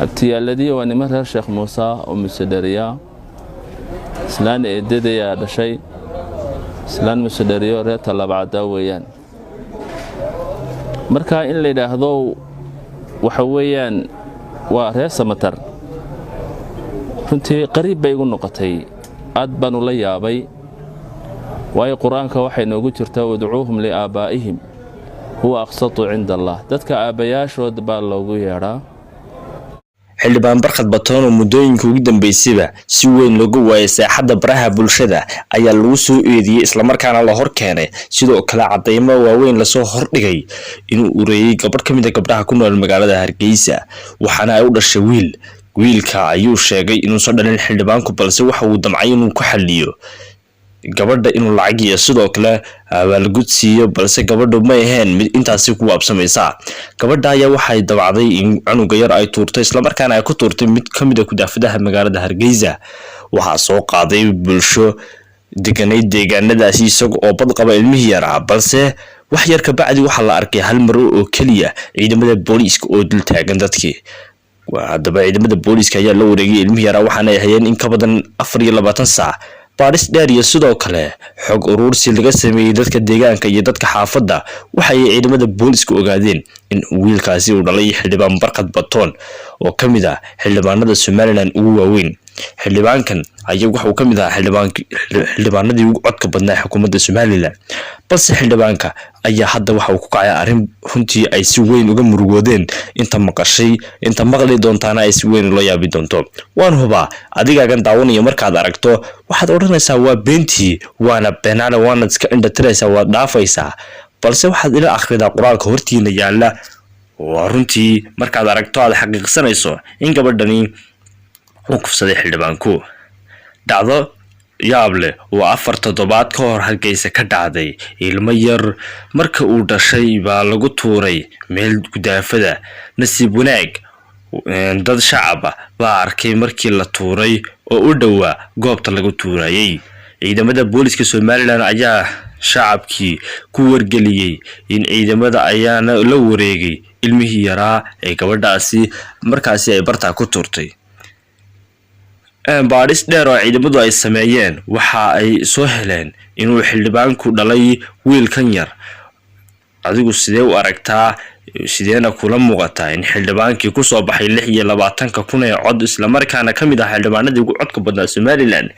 abtiyaaladii waa niman reer Sheekh Muuse oo Musadariya islaan eedadaya dhashay islaan Musadariyo reer Talabacada weeyaan marka in la yiraahdo waxa weeyaan waa reer Samatar runtii qariib bay ugu noqotay aad baan u la yaabay way quraanka waxay noogu jirtaa wadcuuhum li aabaa'ihim huwa aqsatu 'inda Allah dadka aabayaashood baa loogu yeeraa xildhibaan Barkad Batoon oo muddooyinka ugu dambeysayba si weyn loogu waayay saaxadda baraha bulshada ayaa lagu soo eediyay isla markaana la hor keenay sidoo kale cadeymo waaweyn la soo hordhigay inuu ureeyay gabadh ka mid ah gabdhaha ku nool magaalada Hargeysa waxaana ay u dhashay wiilka ayuu sheegay inuu soo dhalin xildhibaanku balse waxa uu damcay inuu ku xalliyo gabadha inuu lacag iyo sidoo kale abaalgudsiyo balse gabadhu ma ahayn mid intaasi ku waabsamaysa gabadha ayaa waxay dabacday in canuga yar ay tuurtay isla markaana ay ku tuurtay mid ka mid ah kudaafadaha magaalada Hargeysa waxa soo qaaday bulsho deganay deegaanadaasi isagoo oo bad qaba ilmihii yar balse wax yar ka bacdi waxa la arkay hal mar oo kaliya ciidamada booliiska oo dul taagan dadkii hadaba ciidamada booliiska ayaa la wareegay ilmihii yar waxaana ay hayeen in ka badan 24 saac baaris dheer iyo sidoo kale xog urursi laga sameeyay dadka deegaanka iyo dadka xaafadda waxay ciidamada booliiska ogaadeen in wiilkaasi uu dhalay xildhibaan Barkad Batoon oo kamid ah xildhibaanada Somaliland ugu waaweyn xildhibaankan ayaa waxa uu kamid ah xildhibaanadii ugu codka badnaa xukuumadda Somaliland balse xildhibaanka ayaa hadda waxa uu ku kacay arrin runtii ay si weyn uga murugoodeen inta maqli doontaana ay si weyn loo yaabi doonto waan hubaa adigaagan daawanaya markaad aragto waxaad oranaysaa waa beentii waana beenaale waana iska indhatiraysaa waad dhaafaysaa balse waxaad ila akhridaa qoraalka hortiina yaala waa runtii markaad aragto aad xaqiiqsanayso in gabadhani uu kufsaday xildhibaanku dhacdo yaab leh oo 4 toddobaad ka hor Hargeysa ka dhacday ilmo yar marka uu dhashay baa lagu tuuray meel gudaafada nasiib wanaag dad shacab baa arkay markii la tuuray oo u dhawaa goobta lagu tuurayay ciidamada booliiska Somaliland ayaa shacabkii ku wargeliyay in ciidamada ayaana la wareegay ilmihii yaraa ee gabadhaasi markaasi ay barta ku tuurtay baaris dheer oo ciidamadu ay sameeyeen waxa ay soo heleen inuu xildhibaanku dhalay wiilkan yar adigu sidee u aragtaa sideena kula muuqata in xildhibaankii ku soo baxay 26,000 ee cod isla markaana kamid ah xildhibaanadii ugu codka badnaa Somaliland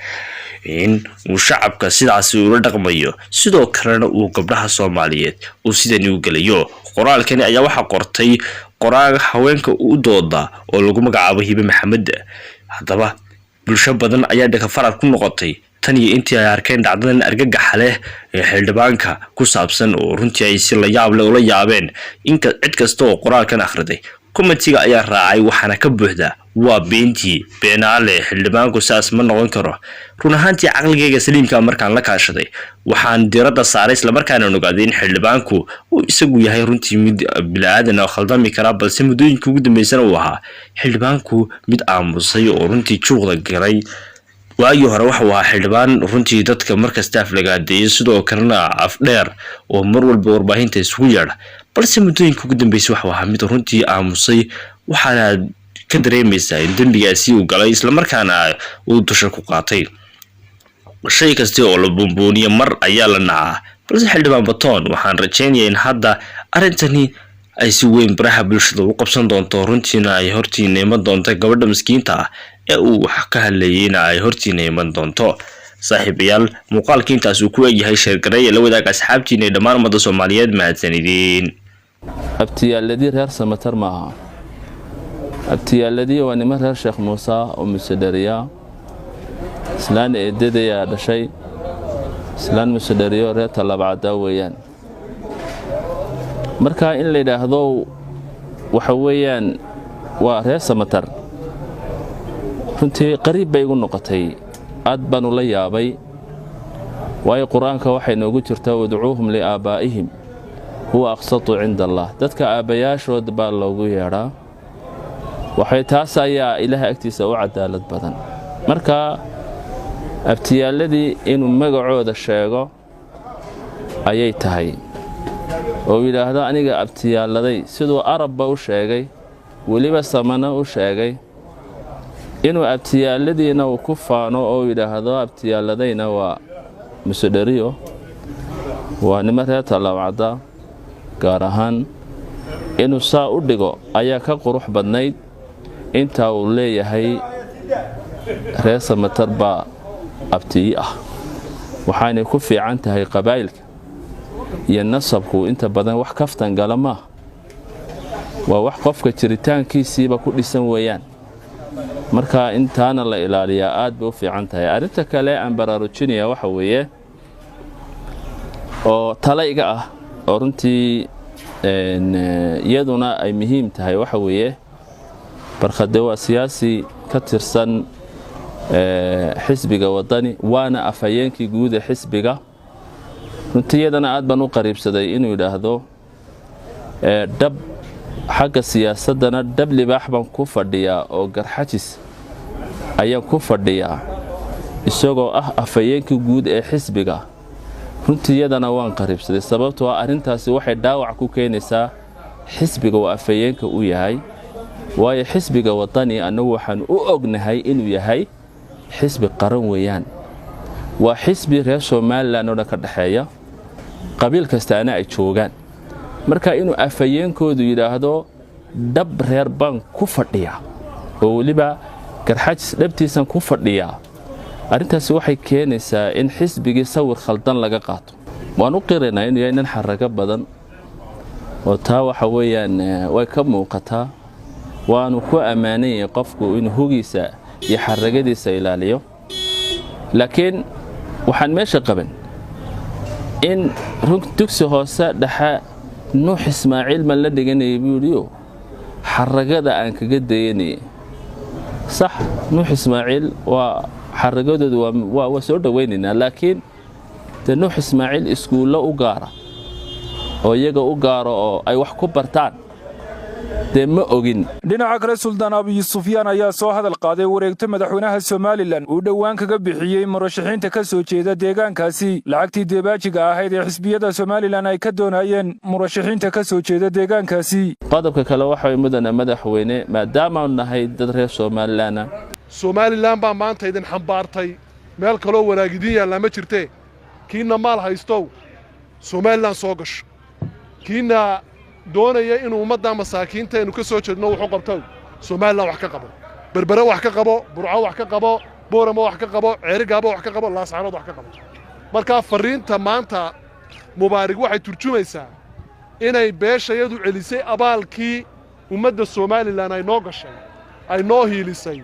in uu shacabka sidaas ula dhaqmayo sidoo kalena uu gabdhaha Soomaaliyeed uu sidani u galayo qoraalkani ayaa waxa qortay qoraal haweenka u dooda oo lagu magacaabo Hibe Maxamed hadaba bulsho badan ayaa dhaka farad ku noqotay tan iyo intii ay arkeen dhacdadan argagax leh ee xildhibaanka ku saabsan oo runtii ay si la yaab leh ula yaabeen in cid kasta oo qoraalkan akhriday komitiga ayaa raacay waxaana ka buuxda waa beentii beenaale xildhibaanku saas ma noqon karo run ahaantii aqligayga saliimka markaan la kaashaday waxaan diiradda saaray isla markaana ogaaday in xildhibaanku uu isagu yahay runtii mid bilaadan oo khaldami kara balse muddooyinka ugu dambeysana uu ahaa xildhibaanku mid aamusay oo runtii juuqda galay waagii hore waxa uu ahaa xildhibaan runtii dadka markasta aflagaadeeyay sidoo kalena afdheer oo mar walba warbaahinta isugu yeedha balse muddooyinka ugu dambeysay waxa uu ahaa mid runtii aamusay waxaana ka dareemaysaa in dambigaasi uu galay isla markaana uu dusha ku qaatay shay kasta oo la bumbuuniyo mar ayaa la nacaa balse xildhibaan Batoon waxaan rajaynayaa in hadda arintani ay si weyn baraha bulshada u qabsan doonto runtiina ay hortiina iman doonto gabadha miskiinta ah ee uu wax ka hadlayayna ay hortiina iman doonto saaxiibayaal muuqaalka intaas uu ku eegyahay sheergareey la wadaag asxaabtiina ee dhammaan ummadda Soomaaliyeed mahadsanidin abtiyaaladii reer Samatar maaha abtiyaaladii waa niman reer Sheekh Muuse oo Musadariya islaan eedadaya dhashay islaan Musadariyo reer Talabacada weeyaan marka in la yiraahdo waxa weeyaan waa reer Samatar runtii qariib bay ugu noqotay aad baan u la yaabay way quraanka waxay noogu jirtaa wadcuuhum li aabaa'ihim huwa aqsatu 'inda Allah dadka aabayaashood baa loogu yeeraa waxay taas ayaa Ilaahay agtiisa u cadaalad badan marka abtiyaaladii inuu magacooda sheego ayay tahay oo yiraahdo aniga abtiyaaladay sidoo arabba u sheegay weliba samana u sheegay inuu abtiyaaladiina uu ku faano oo yidhaahdo abtiyaaladayna waa musudhariyo waa nima reer Tallaabcada gaar ahaan inuu saa u dhigo ayaa ka qurux badnayd inta uu leeyahay reer Samatar baa abtiyi ah waxaanay ku fiican tahay qabaa'ilka iyo nasabku inta badan wax kaftan gala ma waa wax qofka jiritaankiisiiba ku dhisan weeyaan marka intaana la ilaaliyaa aad bay u fiican tahay arinta kale aan baraarujinaya waxa weeye oo talayga ah oo runtii iyaduna ay muhiim tahay waxa weeye barkhade waa siyaasi ka tirsan xisbiga wadani waana afhayeenkii guud ee xisbiga runtii iyadana aad baan u qariibsaday inuu yidhaahdo dab xagga siyaasadana dab libaax baan ku fadhiyaa oo garxajis ayaan ku fadhiyaa isagoo ah afhayeenkii guud ee xisbiga runtii iyadana waan qariibsaday sababtoo ah arrintaasi waxay dhaawac ku keenaysaa xisbiga oo afhayeenka u yahay waayo xisbiga wadani anagu waxaan u ognahay inuu yahay xisbi qaran weeyaan waa xisbi reer Soomaaliland oo ka dhaxeeya qabiil kastaana ay joogaan marka inuu afhayeenkoodu yiraahdo dab reer baan ku fadhiya oo waliba garxajis dhabtiisan ku fadhiya arrintaasi waxay keenaysaa in xisbigii sawir khaldan laga qaato waan u qiraynaa inuu yahay nin xaraga badan oo taa waxa weeyaan way ka muuqataa waanu ku ammaanay qofku inuu hogiisa iyo xaragadiisa ilaaliyo laakiin waxaan meesha qaban in dugsi hoose dhaxa Nuux Ismaaciil ma la dhiganay biyo xaragada aan kaga dayanay صح نوح إسماعيل وحرقوده وسعود ويننا لكن نوح إسماعيل إسكول لا أجارة أو يجا أجارة أو أي واحد كبرتان دم أجن. dhinaca kale Suldaan Abi Sufyaan ayaa soo hadal qaaday wareegta madaxweynaha Soomaaliland uu dhawaan kaga bixiyay murashaxiinta ka soo jeeda deegaankaasi lacagtii deebaajiga ahayd ee xisbiyada Soomaaliland ay ka doonayeen murashaxiinta ka soo jeeda deegaankaasi. qodobka kale waxa ay mudana madaxweyne maadaama uu nahay dad reer Soomaaliland baa maanta idin xambaartay meel kale oo wanaagidin yaala ma jirtee kiina maal haysto Soomaaliland soo gasho kiina doonaya inuu ummadda masaakiinta inuu ka soo jeedno wuxuu qabto Soomaaliland wax ka qabo berbera wax ka qabo burco wax ka qabo booramo wax ka qabo ceerigaabo wax ka qabo laascaanood wax ka qabo marka fariinta maanta mubaarig waxay turjumaysaa inay beeshayadu celisay abaalkii ummadda Soomaaliland ay noo gashay ay noo hiilisay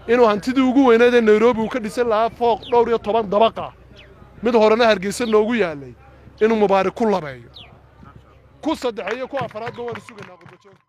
inuu hantidii ugu weyneed ee Nairobi uu ka dhisan lahaa fooq dhowr iyo 10 dabaqa mid horena Hargeysa noogu yaalay inuu mubaarig ku labeeyo ku saddex iyo ku afraad waan sugaynaa qodobada